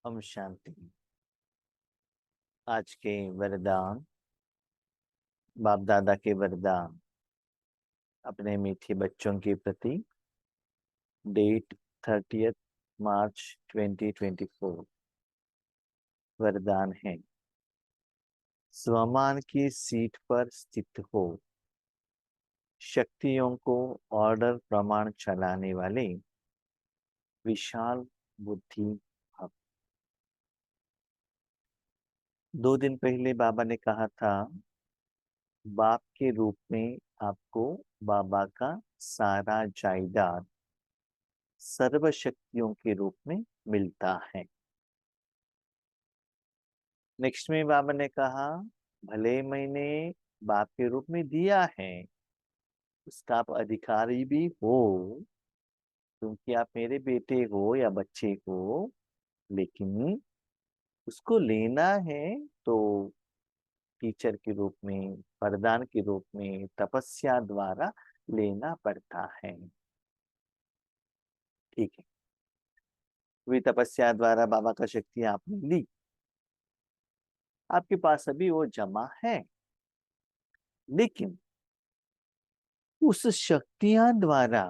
ओम शांति। आज के वरदान, बाप दादा के वरदान अपने मीठे बच्चों के प्रति। डेट 30 मार्च 2024। वरदान है, स्वमान की सीट पर स्थित हो, शक्तियों को ऑर्डर प्रमाण चलाने वाले विशाल बुद्धि भव। 2 दिन पहले बाबा ने कहा था, बाप के रूप में आपको बाबा का सारा जायदाद सर्व शक्तियों के रूप में मिलता है। नेक्स्ट में बाबा ने कहा, भले मैंने बाप के रूप में दिया है, उसका आप अधिकारी भी हो, क्योंकि आप मेरे बेटे हो या बच्चे हो, लेकिन उसको लेना है तो टीचर के रूप में, वरदान के रूप में, तपस्या द्वारा लेना पड़ता है। ठीक है, वे तपस्या द्वारा बाबा का शक्ति आपने ली, आपके पास अभी वो जमा है, लेकिन उस शक्तियां द्वारा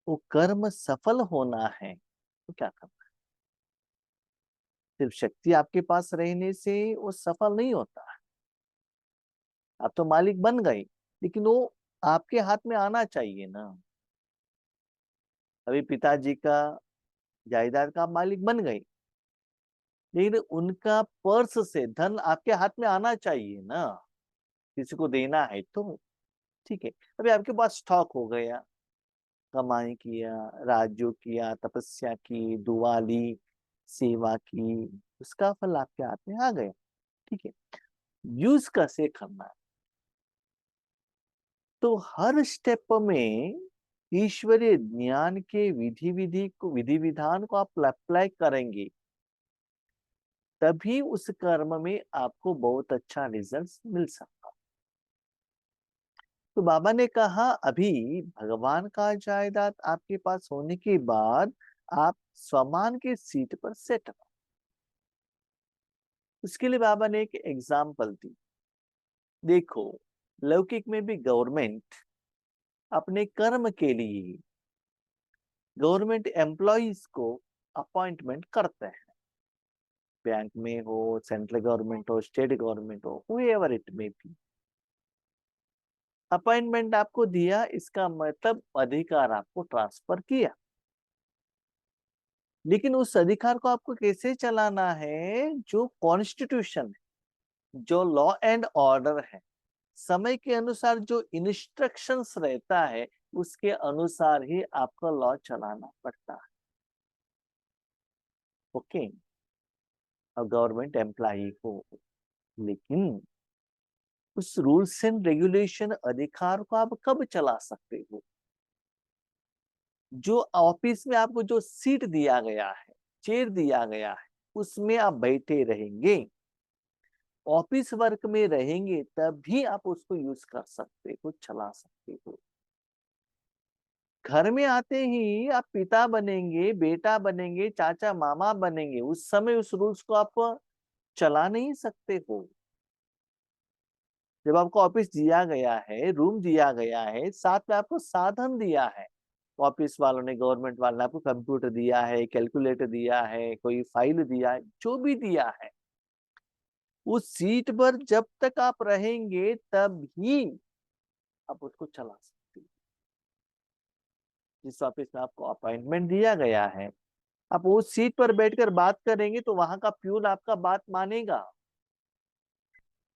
वो कर्म सफल होना है तो क्या करना है? सिर्फ शक्ति आपके पास रहने से वो सफल नहीं होता है। आप तो मालिक बन गए, लेकिन वो आपके हाथ में आना चाहिए ना। अभी पिताजी का जायदाद का आप मालिक बन गए, लेकिन उनका पर्स से धन आपके हाथ में आना चाहिए ना, किसी को देना है तो। ठीक है, अभी आपके पास स्टॉक हो गया, कमाई किया, राजयोग किया, तपस्या की, दुआ ली, सेवा की, उसका फल आपके हाथ में आ गया। ठीक है, यूज कैसे करना है? तो हर स्टेप में ईश्वरीय ज्ञान के विधि विधान को आप अप्लाई करेंगे, तभी उस कर्म में आपको बहुत अच्छा रिजल्ट मिल सकता। तो बाबा ने कहा, अभी भगवान का जायदाद आपके पास होने के बाद आप स्वमान के सीट पर सेट हो। उसके लिए बाबा ने एक एग्जाम्पल दी। देखो, लौकिक में भी गवर्नमेंट अपने कर्म के लिए गवर्नमेंट एम्प्लॉइज को अपॉइंटमेंट करते हैं। बैंक में हो, सेंट्रल गवर्नमेंट हो, स्टेट गवर्नमेंट हो, however it may be, appointment आपको दिया, इसका मतलब अधिकार आपको ट्रांसफर किया। लेकिन उस अधिकार को आपको कैसे चलाना है? जो कॉन्स्टिट्यूशन है, जो लॉ एंड ऑर्डर है, समय के अनुसार जो इंस्ट्रक्शंस रहता है, उसके अनुसार ही आपको लॉ चलाना पड़ता है। ओके, अब गवर्नमेंट एम्प्लॉई हो, लेकिन उस रूल्स एंड रेगुलेशन अधिकार को आप कब चला सकते हो? जो ऑफिस में आपको जो सीट दिया गया है, चेयर दिया गया है, उसमें आप बैठे रहेंगे, ऑफिस वर्क में रहेंगे, तभी आप उसको यूज कर सकते हो, चला सकते हो। घर में आते ही आप पिता बनेंगे, बेटा बनेंगे, चाचा मामा बनेंगे, उस समय उस रूल्स को आप चला नहीं सकते हो। जब आपको ऑफिस दिया गया है, रूम दिया गया है, साथ में आपको साधन दिया है, ऑफिस वालों ने, गवर्नमेंट वालों ने आपको कंप्यूटर दिया है, कैलकुलेटर दिया है, कोई फाइल दिया है, जो भी दिया है, उस सीट पर जब तक आप रहेंगे तब ही आप उसको चला सकते हैं। जिस ऑफिस में आपको अपॉइंटमेंट दिया गया है, आप उस सीट पर बैठकर बात करेंगे तो वहां का प्यून आपका बात मानेगा।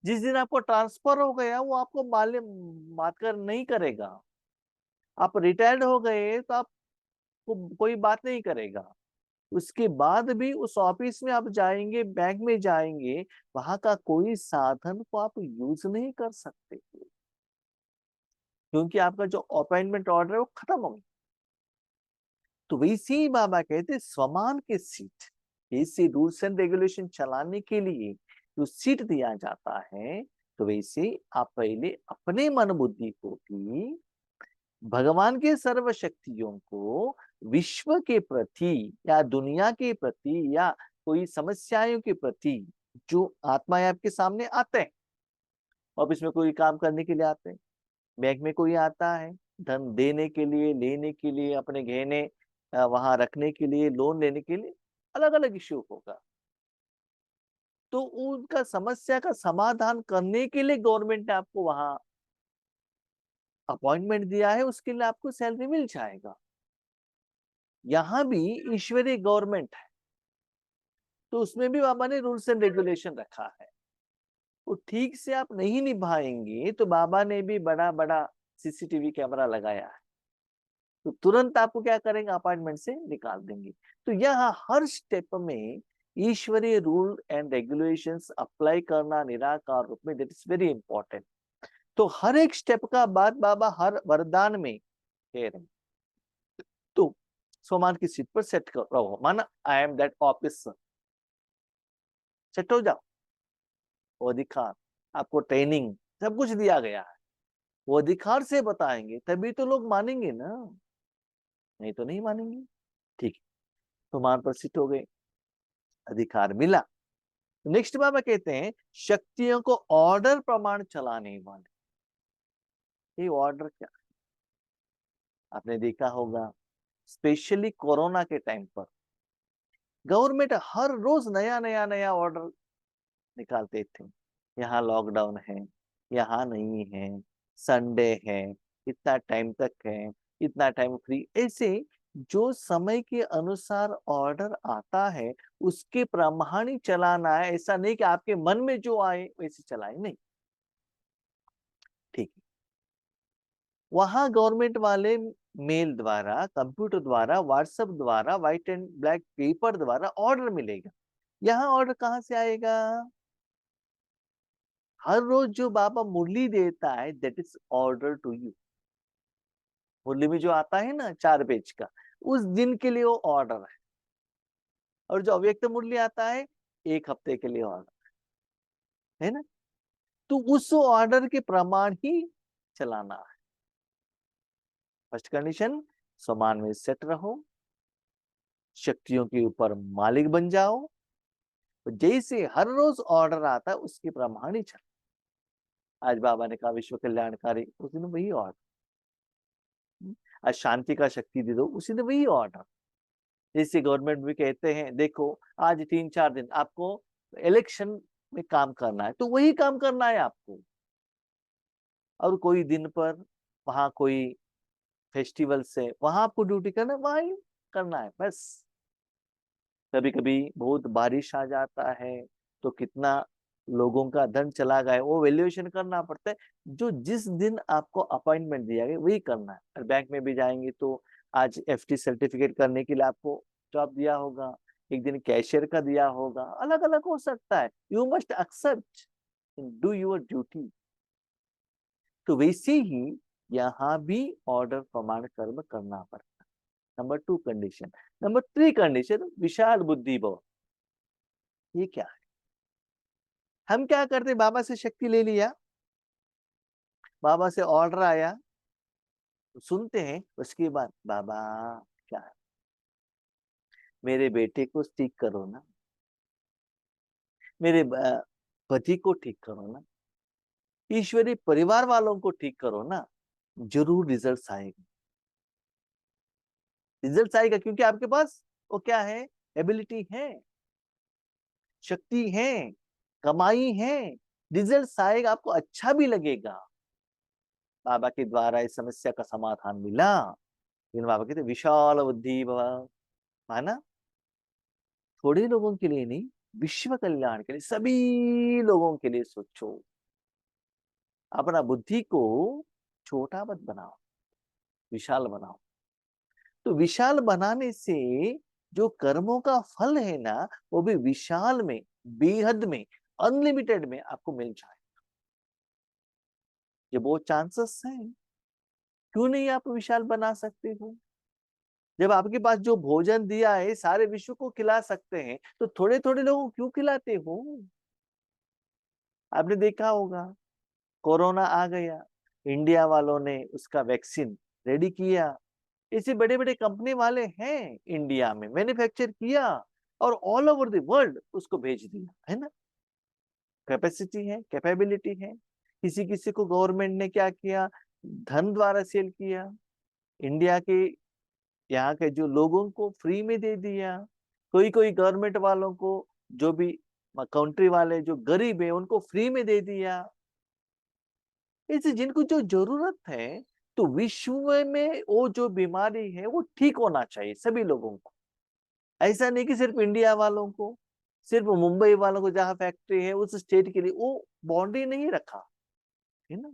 जिस दिन आपको ट्रांसफर हो गया, वो आपको माले बात कर नहीं करेगा। आप रिटायर्ड हो गए तो आपको कोई बात नहीं करेगा। उसके बाद भी उस ऑफिस में आप जाएंगे, बैंक में जाएंगे, वहां का कोई साधन को आप यूज नहीं कर सकते, क्योंकि आपका जो अपॉइंटमेंट ऑर्डर है वो खत्म हो गया। तो वैसे ही बाबा कहते, स्वमान के सीट, ऐसे रूल्स एंड रेगुलेशन चलाने के लिए जो सीट दिया जाता है, तो वैसे आप पहले अपने मन बुद्धि को भी भगवान के सर्व शक्तियों को विश्व के प्रति या दुनिया के प्रति या कोई समस्याओं के प्रति जो आत्माएं आपके सामने आते हैं, ऑफिस में कोई काम करने के लिए आते हैं, बैंक में कोई आता है धन देने के लिए, लेने के लिए, अपने गहने वहां रखने के लिए, लोन लेने के लिए, अलग अलग इश्यू होगा। तो उनका समस्या का समाधान करने के लिए गवर्नमेंट ने आपको वहां अपॉइंटमेंट दिया है, उसके लिए आपको सैलरी मिल जाएगा। यहाँ भी ईश्वरीय गवर्नमेंट है, तो उसमें भी बाबा ने रूल्स एंड रेगुलेशन रखा है। वो ठीक से आप नहीं निभाएंगे तो बाबा ने भी बड़ा बड़ा सीसीटीवी कैमरा लगाया है, तो तुरंत आपको क्या करेंगे, अपॉइंटमेंट से निकाल देंगे। तो यहाँ हर स्टेप में ईश्वरीय रूल एंड रेगुलेशंस अप्लाई करना निराकार रूप में, दैट इज वेरी इंपॉर्टेंट। तो हर एक स्टेप का बात बाबा हर वरदान में कह रहे हैं। तो सोमान की सीट पर सेट कर रहो, माना I am that officer, set हो जाओ। वो अधिकार, आपको ट्रेनिंग सब कुछ दिया गया है, वो अधिकार से बताएंगे तभी तो लोग मानेंगे ना, नहीं तो नहीं मानेंगे। ठीक है, सोमान पर सिट हो गए, अधिकार मिला। नेक्स्ट बाबा कहते हैं शक्तियों को ऑर्डर प्रमाण चलाने वाले। ये ऑर्डर क्या, आपने देखा होगा स्पेशली कोरोना के टाइम पर गवर्नमेंट हर रोज नया नया नया ऑर्डर निकालते थे। यहाँ लॉकडाउन है, यहाँ नहीं है, संडे है, इतना टाइम तक है, इतना टाइम फ्री, ऐसे जो समय के अनुसार ऑर्डर आता है उसके प्रमाण ही चलाना है। ऐसा नहीं कि आपके मन में जो आए वैसे चलाए, नहीं। ठीक है, वहां गवर्नमेंट वाले मेल द्वारा, कंप्यूटर द्वारा, व्हाट्सएप द्वारा, व्हाइट एंड ब्लैक पेपर द्वारा ऑर्डर मिलेगा। यहाँ ऑर्डर कहाँ से आएगा, हर रोज जो बाबा मुरली देता है that is order to you. मुरली में जो आता है ना 4 पेज का, उस दिन के लिए वो ऑर्डर है। और जो अव्यक्त मुरली आता है 1 हफ्ते के लिए ऑर्डर है ना। तो उस ऑर्डर के प्रमाण ही चलाना है। फर्स्ट कंडीशन, समान में सेट रहो, शक्तियों के ऊपर मालिक बन जाओ। जैसे हर रोज ऑर्डर आता है उसके प्रमाण ही चलो। आज बाबा ने कहा विश्व कल्याणकारी, उस दिन वही ऑर्डर। आज शांति का शक्ति दे दो, उसी दिन वही ऑर्डर। जैसे गवर्नमेंट भी कहते हैं देखो आज 3-4 दिन आपको इलेक्शन में काम करना है, तो वही काम करना है आपको। और कोई दिन पर वहां कोई फेस्टिवल से वहां आपको ड्यूटी करना है, वहां ही करना है बस। कभी कभी बहुत बारिश आ जाता है तो कितना लोगों का धन चला गया वो वैल्यूएशन करना पड़ता है। जो जिस दिन आपको अपॉइंटमेंट दिया गया वही करना है। और बैंक में भी जाएंगे तो आज एफडी सर्टिफिकेट करने के लिए आपको जॉब दिया होगा, एक दिन कैशियर का दिया होगा, अलग अलग हो सकता है। You must accept, do your duty. तो वैसे ही यहाँ भी ऑर्डर प्रमाण कर्म करना पड़ता है। Number 2 condition. नंबर 3 कंडीशन, विशाल बुद्धि भव। ये क्या है, हम क्या करते, बाबा से शक्ति ले लिया, बाबा से ऑर्डर आया, तो सुनते हैं, उसके बाद बाबा क्या है, मेरे बेटे को ठीक करो ना, मेरे पति को ठीक करो ना, ईश्वरी परिवार वालों को ठीक करो ना, जरूर रिजल्ट आएगा। रिजल्ट आएगा क्योंकि आपके पास वो क्या है, एबिलिटी है, शक्ति है, कमाई है। रिजल्ट आएगा, आपको अच्छा भी लगेगा। बाबा के द्वारा इस समस्या का समाधान मिला। लेकिन बाबा कहते विशाल बुद्धि भव, माना थोड़े लोगों के लिए नहीं, विश्व कल्याण के लिए, सभी लोगों के लिए सोचो। अपना बुद्धि को छोटा मत बनाओ, विशाल बनाओ। तो विशाल बनाने से जो कर्मों का फल है ना, वो भी विशाल में, बेहद में, अनलिमिटेड में आपको मिल जाए। ये बहुत चांसेस हैं, क्यों नहीं आप विशाल बना सकते हो। जब आपके पास जो भोजन दिया है सारे विश्व को खिला सकते हैं, तो थोड़े थोड़े लोगों को क्यों खिलाते हो। आपने देखा होगा कोरोना आ गया, इंडिया वालों ने उसका वैक्सीन रेडी किया, ऐसे बड़े बड़े कंपनी वाले हैं इंडिया में, मैन्युफैक्चर किया और ऑल ओवर द वर्ल्ड उसको भेज दिया, है ना। कैपेसिटी है, कैपेबिलिटी है। किसी किसी को गवर्नमेंट ने क्या किया, धन द्वारा सेल किया, इंडिया के यहाँ के जो लोगों को फ्री में दे दिया। कोई कोई गवर्नमेंट वालों को, जो भी कंट्री वाले जो गरीब है उनको फ्री में दे दिया। ऐसे जिनको जो जरूरत है, तो विश्व में वो जो बीमारी है वो ठीक होना चाहिए सभी लोगों को। ऐसा नहीं कि सिर्फ इंडिया वालों को, सिर्फ मुंबई वालों को जहाँ फैक्ट्री है उस स्टेट के लिए, वो बाउंड्री नहीं रखा, है ना।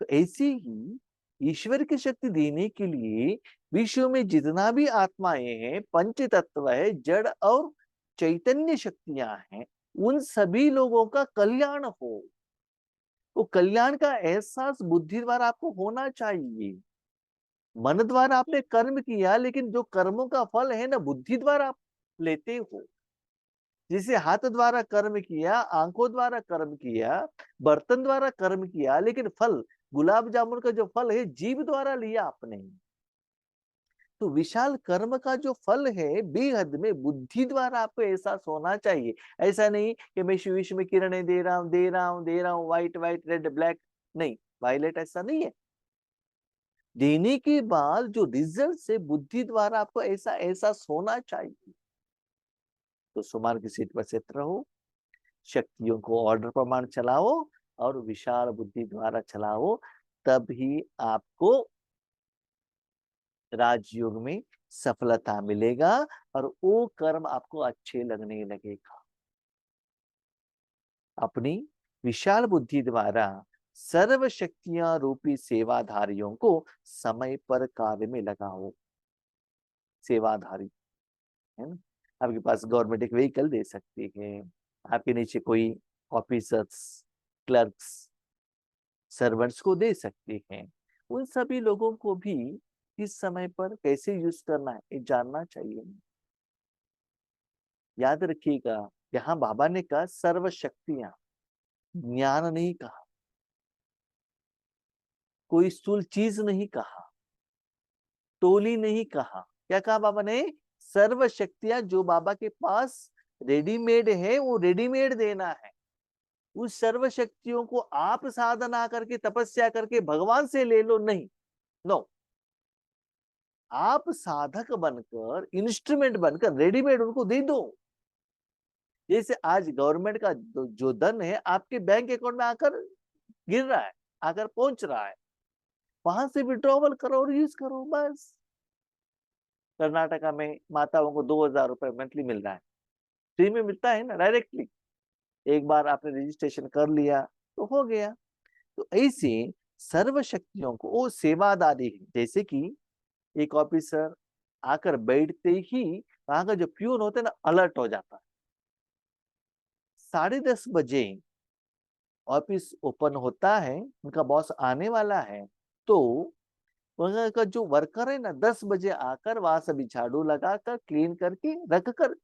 तो ऐसी ही ईश्वर की शक्ति देने के लिए विश्व में जितना भी आत्माएं हैं, पंच तत्व है, जड़ और चैतन्य शक्तियां हैं, उन सभी लोगों का कल्याण हो। वो कल्याण का एहसास बुद्धि द्वारा आपको होना चाहिए। मन द्वारा आपने कर्म किया, लेकिन जो कर्मों का फल है ना, बुद्धि द्वारा आप लेते हो। जिसे हाथ द्वारा कर्म किया, आंखों द्वारा कर्म किया, बर्तन द्वारा कर्म किया, लेकिन फल, गुलाब जामुन का जो फल है, जीव द्वारा लिया आपने। तो विशाल कर्म का जो फल है, बेहद में बुद्धि द्वारा आपको एहसास होना चाहिए। ऐसा नहीं कि मैं विश्व में किरणें दे रहा हूं, दे रहा हूं, दे रहा हूं, व्हाइट व्हाइट, रेड ब्लैक। नहीं, वायलेट ऐसा नहीं है। देने के बाद जो रिजल्ट से बुद्धि द्वारा आपको ऐसा एहसास होना चाहिए। तो सुमार की सीट पर स्थित रहो, शक्तियों को ऑर्डर प्रमाण चलाओ और विशाल बुद्धि द्वारा चलाओ, तभी आपको राजयोग में सफलता मिलेगा और वो कर्म आपको अच्छे लगने लगेगा। अपनी विशाल बुद्धि द्वारा सर्व शक्तियां रूपी सेवाधारियों को समय पर कार्य में लगाओ। सेवाधारी, है ना। आपके पास गवर्नमेंट एक व्हीकल दे सकती है, आपके नीचे कोई ऑफिसर्स, क्लर्क्स, सर्वेंट्स को दे सकती हैं। उन सभी लोगों को भी किस समय पर कैसे यूज करना है ये जानना चाहिए। याद रखिएगा, यहाँ बाबा ने कहा सर्व शक्तियां, ज्ञान नहीं कहा, कोई स्थूल चीज नहीं कहा, टोली नहीं कहा। क्या कहा बाबा ने? सर्व शक्तियां जो बाबा के पास रेडीमेड है, वो रेडीमेड देना है। उस सर्व शक्तियों को आप साधना करके, तपस्या करके भगवान से ले लो, नहीं, नो। आप साधक बनकर, इंस्ट्रूमेंट बनकर रेडीमेड उनको दे दो। जैसे आज गवर्नमेंट का जो धन है आपके बैंक अकाउंट में आकर गिर रहा है, आकर पहुंच रहा है, वहां से विड्रॉवल करो और यूज करो, बस। कर्नाटका में माताओं को 2,000 रुपए मंथली मिल रहा है, फ्री में मिलता है ना, डायरेक्टली। एक बार आपने रजिस्ट्रेशन कर लिया तो हो गया। तो ऐसे सर्व शक्तियों को वो सेवादारी है। जैसे कि एक ऑफिसर आकर बैठते ही वहां का जो प्यून होता है ना, अलर्ट हो जाता है। 10:30 बजे ऑफिस ओपन होता है, उनका बॉस आने वाला है, तो वहां का जो वर्कर है ना, 10 बजे आकर वहां सभी झाड़ू लगाकर, क्लीन करके रख कर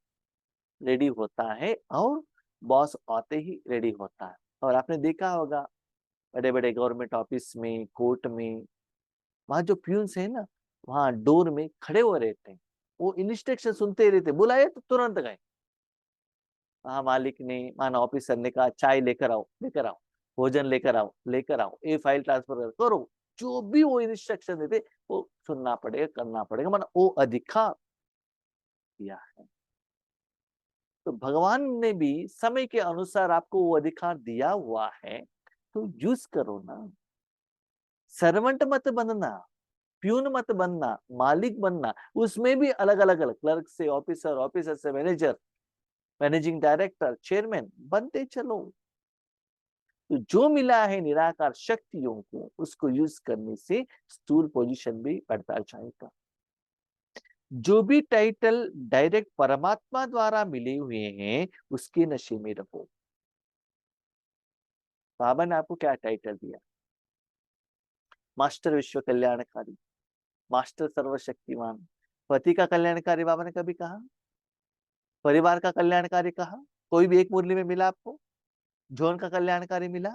रेडी होता है, और बॉस आते ही रेडी होता है। और आपने देखा होगा बड़े बड़े गवर्नमेंट ऑफिस में, कोर्ट में, वहां जो प्यून्स है ना, वहां डोर में खड़े हुए रहते हैं, वो इंस्ट्रक्शन सुनते ही रहते, बुलाए तो तुरंत गए। वहां मालिक ने, माना ऑफिसर ने कहा चाय लेकर आओ, लेकर आओ, भोजन लेकर आओ, लेकर आओ, ये फाइल ट्रांसफर करो, जो भी वो इंस्ट्रक्शन देते वो सुनना पड़ेगा, करना पड़ेगा, माना वो अधिकार दिया है। तो भगवान ने भी समय के अनुसार आपको वो अधिकार दिया हुआ है, तो यूज करो ना। सर्वेंट मत बनना, प्यून मत बनना, मालिक बनना। उसमें भी अलग अलग अलग, क्लर्क से ऑफिसर, ऑफिसर से मैनेजर, मैनेजिंग डायरेक्टर, चेयरमैन बनते चलो। तो जो मिला है निराकार शक्तियों को, उसको यूज करने से स्थूल पोजीशन भी बढ़ता जाएगा। जो भी टाइटल डायरेक्ट परमात्मा द्वारा मिले हुए हैं, उसके नशे में रहो। बाबा ने आपको क्या टाइटल दिया? मास्टर विश्व कल्याणकारी, मास्टर सर्वशक्तिमान। पति का कल्याणकारी बाबा ने कभी कहा? परिवार का कल्याणकारी कहा? कोई भी एक मुरली में मिला आपको? जौन का कल्याणकारी मिला?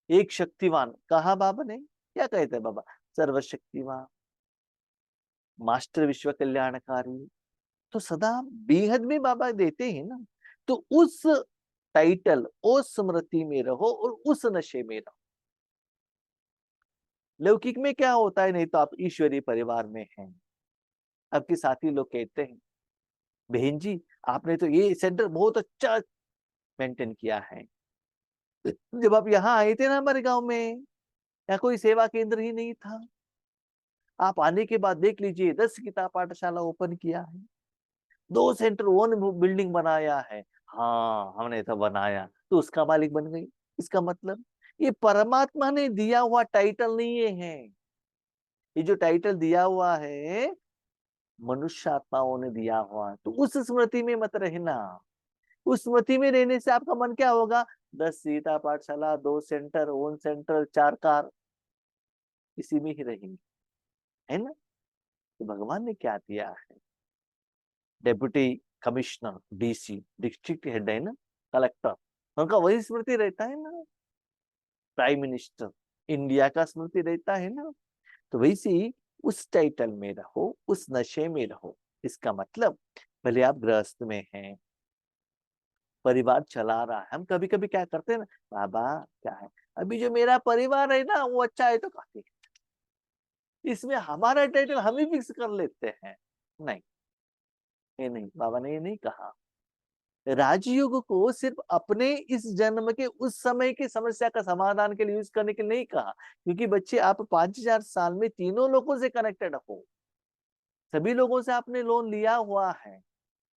एक शक्तिवान कहा बाबा ने? क्या कहते हैं बाबा? सर्वशक्तिवान। मास्टर विश्व कल्याणकारी, तो सदा बेहद में बाबा देते हैं ना। तो उस टाइटल, उस स्मृति में रहो और उस नशे में रहो। लौकिक में क्या होता है, नहीं तो आप ईश्वरीय परिवार में हैं। आपके साथी लोग कहते हैं, बहन जी आपने तो ये सेंटर बहुत अच्छा मेंटेन किया है। जब आप यहाँ आए थे ना हमारे गांव में, यहाँ कोई सेवा केंद्र ही नहीं था। आप आने के बाद देख लीजिए 10 गीता पाठशाला ओपन किया है, 2 सेंटर, 1 बिल्डिंग बनाया है। हाँ हमने तो बनाया, तो उसका मालिक बन गई। इसका मतलब ये परमात्मा ने दिया हुआ टाइटल नहीं है। ये जो टाइटल दिया हुआ है मनुष्य आत्माओं ने दिया हुआ, तो उस स्मृति में मत रहना। उस स्मृति में रहने से आपका मन क्या होगा, 10 गीता पाठशाला, 2 सेंटर, 1 सेंटर, 4 कार, इसी में ही रहेंगे, है ना। तो भगवान ने क्या दिया है, deputy commissioner, DC, district head है ना, कलेक्टर, उनका वही स्मृति रहता है ना। प्राइम मिनिस्टर इंडिया का स्मृति रहता है ना। तो वैसे ही उस टाइटल में रहो, उस नशे में रहो। इसका मतलब भले आप गृहस्थ में हैं, परिवार चला रहा है, हम कभी कभी क्या करते हैं ना, बाबा क्या है, अभी जो मेरा परिवार है ना वो अच्छा है तो काफी, इसमें हमारा टाइटल हम ही फिक्स कर लेते हैं। नहीं, ये नहीं, बाबा ने ये नहीं कहा। राजयोग को सिर्फ अपने इस जन्म के उस समय की समस्या का समाधान के लिए यूज करने के लिए नहीं कहा, क्योंकि बच्चे आप 5000 साल में तीनों लोगों से कनेक्टेड हो। सभी लोगों से आपने लोन लिया हुआ है,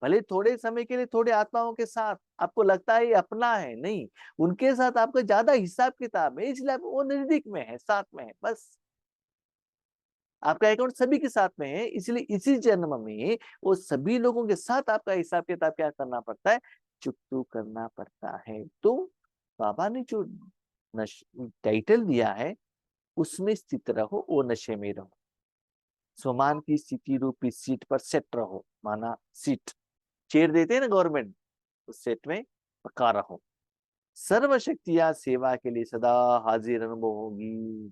भले थोड़े समय के लिए थोड़े आत्माओं के साथ आपको लगता है ये अपना है, नहीं, उनके साथ आपका ज्यादा हिसाब किताब है, इसलिए आप वो नजदीक में है, साथ में है, बस। आपका अकाउंट सभी के साथ में है, इसलिए इसी जन्म में वो सभी लोगों के साथ आपका हिसाब किताब क्या करना पड़ता है, चुकतू करना पड़ता है। तो बाबा ने जो टाइटल दिया है उसमें स्थित रहो, वो नशे में रहो। स्वमान की स्थिति रूपी सीट पर सेट रहो, माना सीट चेयर देते हैं ना गवर्नमेंट, उस सेट में पक्का रहो। सर्वशक्तियां सेवा के लिए सदा हाजिर अनुभव होगी।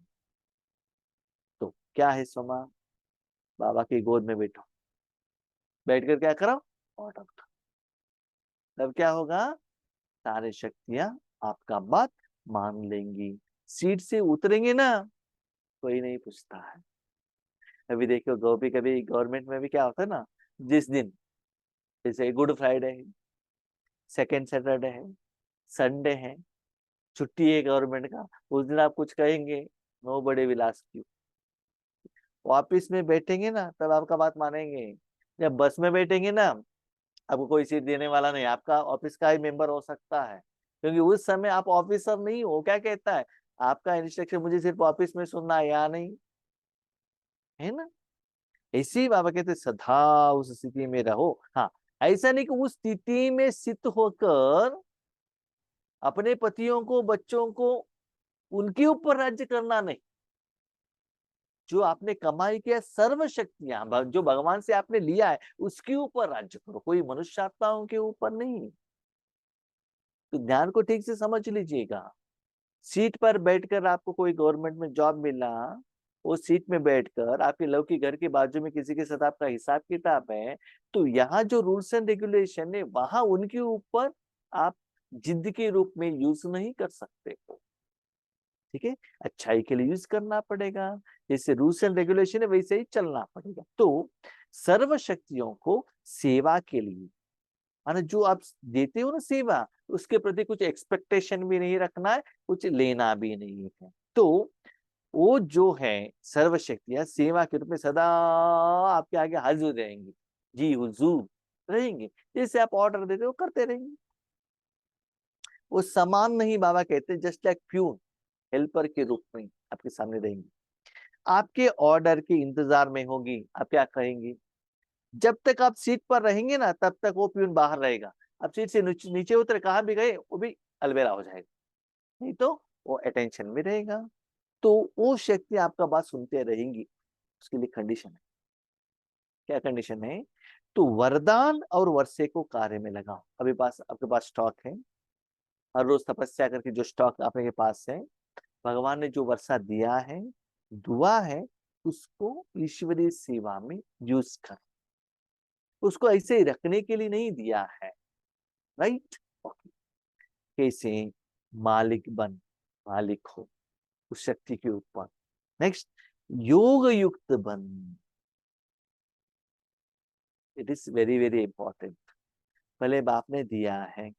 तो क्या है स्वमान, बाबा की गोद में बैठो, बैठकर क्या करो, ऑर्डर करो। तब क्या होगा, सारे शक्तियां आपका बात मान लेंगी। सीट से उतरेंगे ना, कोई नहीं पूछता है। अभी देखो गोभी, कभी गवर्नमेंट में भी क्या होता है ना, जिस दिन जैसे गुड फ्राइडे है, सेकेंड सैटरडे है, संडे है, छुट्टी है गवर्नमेंट का, उस दिन आप कुछ कहेंगे, नो बड़े विलास क्यों। ऑफिस में बैठेंगे ना तब आपका बात मानेंगे, जब बस में बैठेंगे ना आपको कोई सीट देने वाला नहीं, आपका ऑफिस का ही मेंबर हो सकता है, क्योंकि उस समय आप ऑफिसर नहीं हो। क्या कहता है, आपका इंस्ट्रक्शन मुझे सिर्फ ऑफिस में सुनना है या नहीं, है ना। ऐसे ही बाबा कहते सदा उस स्थिति में रहो। हाँ, ऐसा नहीं कि उस स्थिति में स्थित होकर अपने पतियों को, बच्चों को उनके ऊपर राज्य करना नहीं। जो आपने कमाई किया, सर्व शक्तियां जो भगवान से आपने लिया है उसके ऊपर राज्य करो, कोई मनुष्य आत्माओं के ऊपर नहीं। तो ध्यान को ठीक से समझ लीजिएगा। सीट पर बैठकर आपको कोई गवर्नमेंट में जॉब मिला, वो सीट में बैठकर आपके लौकिक घर के बाजू में किसी के साथ आपका हिसाब किताब है, तो यहाँ जो रूल्स एंड रेगुलेशन है वहां उनके ऊपर आप जिद के रूप में यूज नहीं कर सकते हो। ठीक है, अच्छाई के लिए यूज करना पड़ेगा, जैसे रूल्स एंड रेगुलेशन है वैसे ही चलना पड़ेगा। तो सर्व शक्तियों को सेवा के लिए, माना जो आप देते हो ना सेवा, उसके प्रति कुछ एक्सपेक्टेशन भी नहीं रखना है, कुछ लेना भी नहीं है। तो वो जो है सर्व शक्तियां सेवा के रूप में सदा आपके आगे हाजिर रहेंगी, जी हुजूर रहेंगे। जैसे आप ऑर्डर देते हो करते रहेंगे। वो समान नहीं, बाबा कहते जस्ट लाइक प्यून, हेल्पर के रूप में आपके सामने रहेंगी, आपके ऑर्डर के इंतजार में होगी। आप क्या कहेंगी, जब तक आप सीट पर रहेंगे ना तब तक वो प्यून बाहर रहेगा। आप सीट से नीचे उतरे, कहाँ भी गए, वो भी अलबेला हो जाएगा, नहीं तो वो अटेंशन में रहेगा। तो वो शक्ति आपका बात सुनते रहेंगी। उसके लिए कंडीशन है, क्या कंडीशन है, तो वरदान और वर्षे को कार्य में लगाओ। अभी पास आपके पास स्टॉक है, हर रोज तपस्या करके जो स्टॉक आपके पास है, भगवान ने जो वर्षा दिया है, दुआ है, उसको ईश्वरीय सेवा में यूज कर, उसको ऐसे रखने के लिए नहीं दिया है। राइट? कैसे? मालिक बन, मालिक हो उस शक्ति के ऊपर। नेक्स्ट, योग युक्त बन। It is very very important. पहले बाप ने दिया है,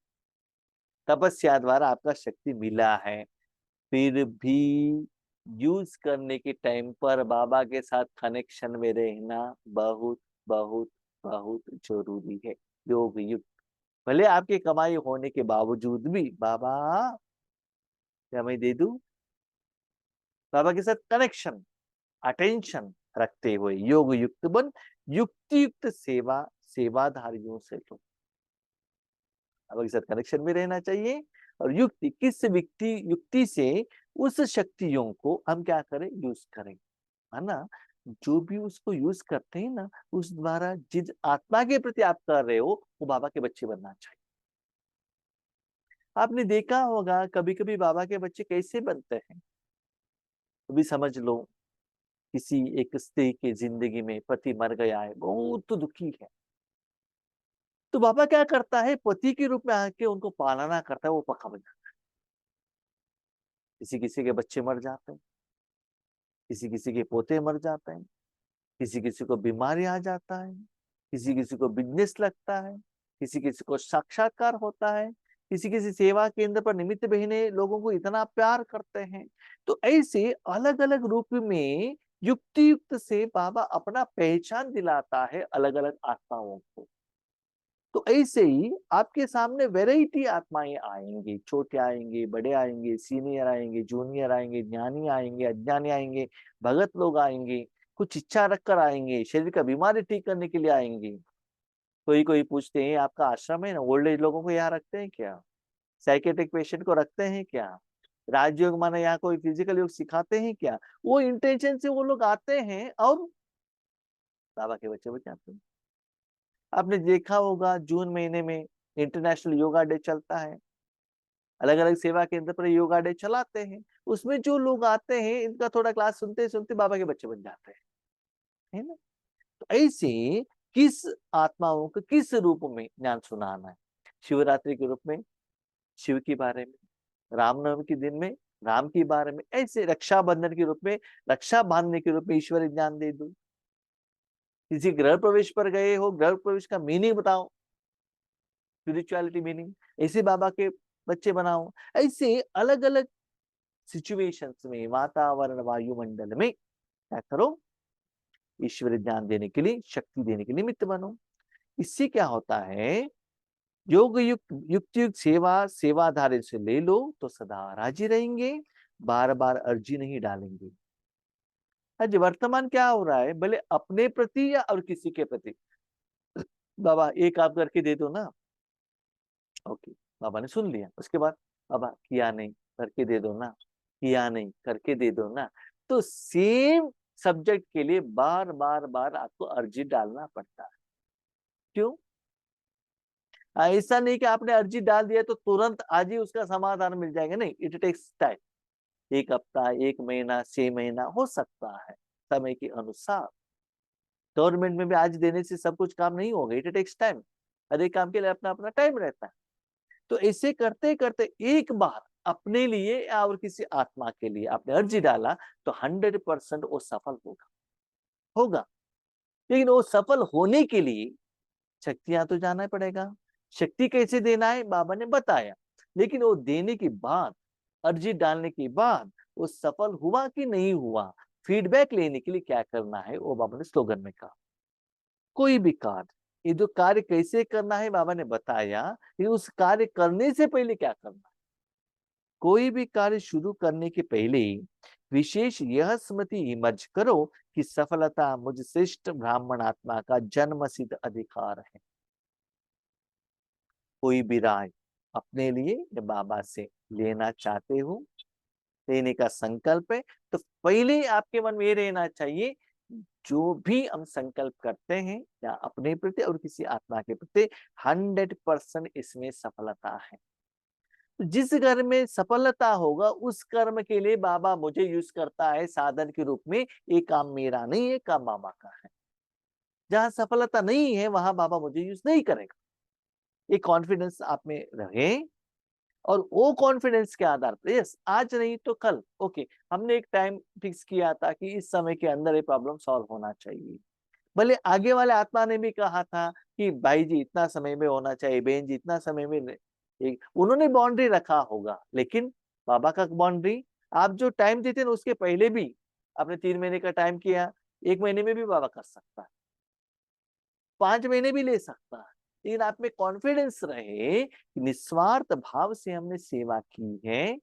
तपस्या द्वारा आपका शक्ति मिला है, फिर भी यूज करने के टाइम पर बाबा के साथ कनेक्शन में रहना बहुत बहुत बहुत जरूरी है। योग युक्त। भले आपकी कमाई होने के बावजूद भी बाबा क्या मैं दे दूं, बाबा के साथ कनेक्शन, अटेंशन रखते हुए योग युक्त बन, युक्ति युक्त सेवा, सेवाधारियों से लो। बाबा के साथ कनेक्शन में रहना चाहिए। और युक्ति, किस व्यक्ति युक्ति से उस शक्तियों को हम क्या करें, यूज करें, है ना। जो भी उसको यूज करते हैं ना, उस द्वारा जिस आत्मा के प्रति आप कर रहे हो वो बाबा के बच्चे बनना चाहिए। आपने देखा होगा कभी कभी बाबा के बच्चे कैसे बनते हैं। अभी समझ लो किसी एक स्त्री की जिंदगी में पति मर गया है, बहुत दुखी है, तो बाबा क्या करता है, पति के रूप में आके उनको पालना करता है, वो पक्का बन जाता है। किसी किसी के बच्चे मर जाते हैं, किसी किसी के पोते मर जाते हैं, किसी किसी को बीमारी आ जाता है, किसी किसी को बिजनेस लगता है, किसी किसी को साक्षात्कार होता है, किसी किसी सेवा केंद्र पर निमित्त बहने लोगों को इतना प्यार करते हैं। तो ऐसे अलग अलग रूप में युक्ति युक्त से बाबा अपना पहचान दिलाता है अलग अलग आत्माओं को। तो ऐसे ही आपके सामने वैरायटी आत्माएं आएंगी, छोटे आएंगे, बड़े आएंगे, सीनियर आएंगे, जूनियर आएंगे, ज्ञानी आएंगे, अज्ञानी आएंगे, भगत लोग आएंगे, कुछ इच्छा रखकर आएंगे, शरीर का बीमारी ठीक करने के लिए आएंगे। कोई कोई पूछते हैं आपका आश्रम है ना, ओल्ड एज लोगों को यहाँ रखते हैं क्या, साइकेट्रिक पेशेंट को रखते हैं क्या, राजयोग माने यहाँ कोई फिजिकल योग सिखाते हैं क्या। वो इंटेंशन से वो लोग आते हैं और बाबा के बच्चे बचाते हैं। आपने देखा होगा जून महीने में इंटरनेशनल योगा डे चलता है, अलग अलग सेवा केंद्र पर योगा डे चलाते हैं। उसमें जो लोग आते हैं इनका थोड़ा क्लास सुनते सुनते बाबा के बच्चे बन जाते हैं, है ना। तो ऐसे किस आत्माओं को किस रूप में ज्ञान सुनाना है, शिवरात्रि के रूप में शिव के बारे में, रामनवमी के दिन में राम के बारे में, ऐसे रक्षाबंधन के रूप में रक्षा बांधने के रूप में ईश्वरी ज्ञान दे दो। किसी गृह प्रवेश पर गए हो, गृह प्रवेश का मीनिंग बताओ, स्पिरिचुअलिटी मीनिंग, ऐसे बाबा के बच्चे बनाओ। ऐसे अलग अलग सिचुएशंस में, वातावरण वायुमंडल में क्या करो, ईश्वरी ज्ञान देने के लिए, शक्ति देने के निमित्त बनो। इससे क्या होता है, योग युक्त युक्त युक्त सेवा, सेवाधारी से ले लो तो सदा राजी रहेंगे, बार बार अर्जी नहीं डालेंगे। आज वर्तमान क्या हो रहा है, भले अपने प्रति या और किसी के प्रति, बाबा एक आप करके दे दो ना, ओके, बाबा ने सुन लिया, उसके बाद बाबा किया नहीं, करके दे दो ना, किया नहीं, करके दे दो ना। तो सेम सब्जेक्ट के लिए बार बार बार आपको अर्जी डालना पड़ता है। क्यों? ऐसा नहीं कि आपने अर्जी डाल दिया तो तुरंत आज ही उसका समाधान मिल जाएगा, नहीं, इट टेक्स टाइम। एक हफ्ता, एक महीना, 6 महीना हो सकता है, समय के अनुसार। गवर्नमेंट में भी आज देने से सब कुछ काम नहीं होगा, इट टेक्स टाइम। हर एक काम के लिए अपना अपना टाइम रहता है। तो ऐसे करते करते एक बार अपने लिए और किसी आत्मा के लिए आपने अर्जी डाला तो 100% वो सफल होगा, होगा। लेकिन वो सफल होने के लिए शक्तियां तो जाना पड़ेगा। शक्ति कैसे देना है बाबा ने बताया, लेकिन वो देने के बाद, अर्जी डालने के बाद वो सफल हुआ कि नहीं हुआ, फीडबैक लेने के लिए क्या करना है वो बाबा ने स्लोगन में कहा। कोई भी कार्य, ये जो कार्य कैसे करना है बाबा ने बताया, लेकिन उस कार्य करने से पहले क्या करना है। कोई भी कार्य शुरू करने के पहले विशेष यह स्मृति इमर्ज करो कि सफलता मुझ श्रेष्ठ ब्राह्मण आत्मा का जन्मसिद्ध अधिकार है। कोई भी राय अपने लिए या बाबा से लेना चाहते हो, लेने का संकल्प है, तो पहले आपके मन में ये रहना चाहिए, जो भी हम संकल्प करते हैं या अपने प्रति और किसी आत्मा के प्रति, 100% इसमें सफलता है। तो जिस घर में सफलता होगा उस कर्म के लिए बाबा मुझे यूज करता है साधन के रूप में। ये काम मेरा नहीं है, काम बाबा का है। जहां सफलता नहीं है वहां बाबा मुझे यूज नहीं करेगा। ये कॉन्फिडेंस आप में रहे, और वो कॉन्फिडेंस के आधार पर यस आज नहीं तो कल ओके, हमने एक टाइम फिक्स किया था कि इस समय के अंदर ये प्रॉब्लम सॉल्व होना चाहिए। भले आगे वाले आत्मा ने भी कहा था कि भाई जी इतना समय में होना चाहिए, बहन जी इतना समय में उन्होंने बाउंड्री रखा होगा, लेकिन बाबा का बाउंड्री आप जो टाइम देते ना उसके पहले भी आपने 3 महीने का टाइम किया, 1 महीने में भी बाबा कर सकता है, 5 महीने भी ले सकता है। लेकिन आप में कॉन्फिडेंस रहे कि निस्वार्थ भाव से हमने सेवा की है,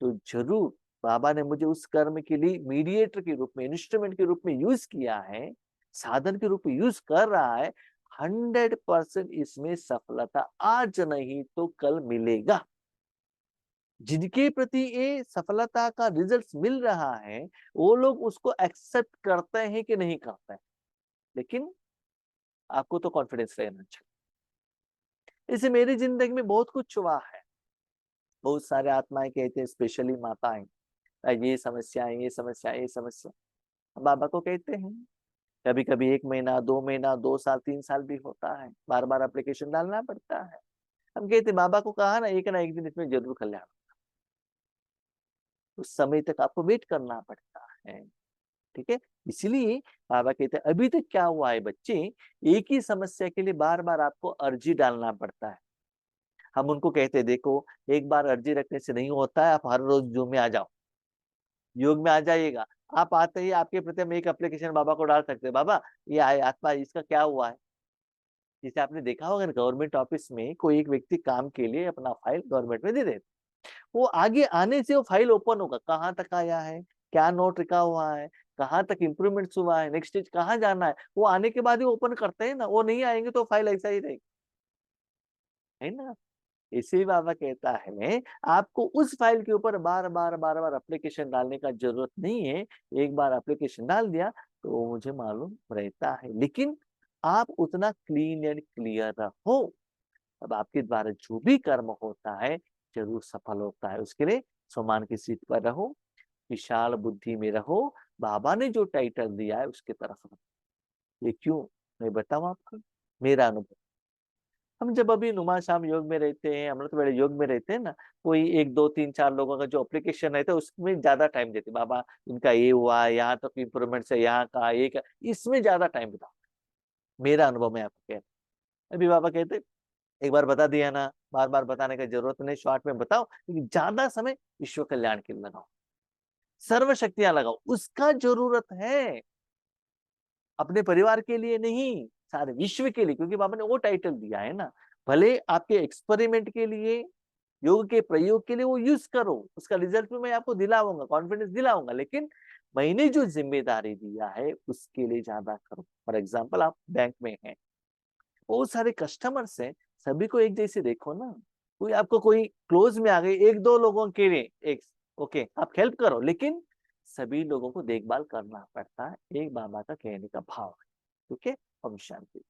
तो जरूर बाबा ने मुझे उस कर्म के लिए मीडिएटर के रूप में, इंस्ट्रूमेंट के रूप में यूज किया है, साधन के रूप में यूज कर रहा है। 100% इसमें सफलता आज नहीं तो कल मिलेगा। जिनके प्रति ये सफलता का रिजल्ट मिल रहा है वो लोग उसको एक्सेप्ट करते हैं कि नहीं करते हैं, लेकिन आपको तो कॉन्फिडेंस रहना चाहिए। इसे मेरी जिंदगी में बहुत कुछ हुआ है। बहुत सारे आत्माएं कहते हैं, स्पेशली माताएं, ये समस्या है, ये समस्या है, ये समस्या। हम बाबा को कहते हैं, कभी कभी 1 महीना, 2 महीना, 2 साल, 3 साल भी होता है, बार बार एप्लीकेशन डालना पड़ता है। हम कहते हैं बाबा को कहा ना एक दिन इसमें जरूर कल्याण, उस समय तक आपको वेट करना पड़ता है। ठीक है, इसलिए बाबा कहते हैं अभी तक क्या हुआ है बच्चे, एक ही समस्या के लिए बार बार आपको अर्जी डालना पड़ता है। हम उनको कहते हैं देखो एक बार अर्जी रखने से नहीं होता है, आप हर रोज जूम में आ जाओ, योग में आ जाइएगा। आप आते ही आपके प्रति हम एक एप्लीकेशन बाबा को डाल सकते हैं, बाबा ये आए आत्मा इसका क्या हुआ है। जैसे आपने देखा होगा गवर्नमेंट ऑफिस में कोई एक व्यक्ति काम के लिए अपना फाइल गवर्नमेंट में दे देते, वो आगे आने से वो फाइल ओपन होगा, कहाँ तक आया है, क्या नोट लिखा हुआ है, कहाँ तक इम्प्रूवमेंट्स हुआ है, नेक्स्ट स्टेज कहाँ जाना है, वो आने के बाद ही ओपन करते हैं ना। वो नहीं आएंगे तो फाइल ऐसा ही रहेगी, है ना। इसी बाबा कहता है आपको उस फाइल के ऊपर बार बार एप्लीकेशन डालने का जरूरत नहीं है। एक बार एप्लीकेशन डाल दिया तो मुझे मालूम रहता है, लेकिन आप उतना क्लीन एंड क्लियर रहो। अब आपके द्वारा जो भी कर्म होता है जरूर सफल होता है। उसके लिए सम्मान की सीट पर रहो, विशाल बुद्धि में रहो, बाबा ने जो टाइटल दिया है उसके तरफ रहो। ये क्यों मैं बताऊं आपको, मेरा अनुभव। हम जब अभी नुमा शाम योग में रहते हैं, अमृत वेले योग में रहते हैं ना, कोई 1 2 3 4 लोगों का जो एप्लीकेशन रहता है उसमें ज्यादा टाइम देते बाबा, इनका ये हुआ, यहाँ तक इम्प्रूवमेंट है, यहाँ का एक इसमें ज्यादा टाइम बिताओ। मेरा अनुभव मैं आपको कहता हूं। अभी बाबा कहते एक बार बता दिया ना, बार बार बताने का जरूरत नहीं, शॉर्ट में बताओ, लेकिन ज्यादा समय विश्व कल्याण के लिए लगाओ, सर्व शक्तियां लगाओ, उसका जरूरत है, अपने परिवार के लिए नहीं, सारे विश्व के लिए, क्योंकि बाबा ने वो टाइटल दिया है ना। भले आपके एक्सपेरिमेंट के लिए, योग के प्रयोग के लिए वो यूज करो, उसका रिजल्ट भी मैं आपको दिलाऊंगा, कॉन्फिडेंस दिलाऊंगा, लेकिन मैंने जो जिम्मेदारी दिया है उसके लिए ज्यादा करो। फॉर एग्जाम्पल आप बैंक में हैं, बहुत सारे कस्टमर्स हैं, सभी को एक जैसे देखो ना। कोई आपको कोई क्लोज में आ गई, 1 2 लोगों के लिए एक ओके आप हेल्प करो, लेकिन सभी लोगों को देखभाल करना पड़ता है, एक बाबा का कहने का भाव है। ठीक है, ओम शांति।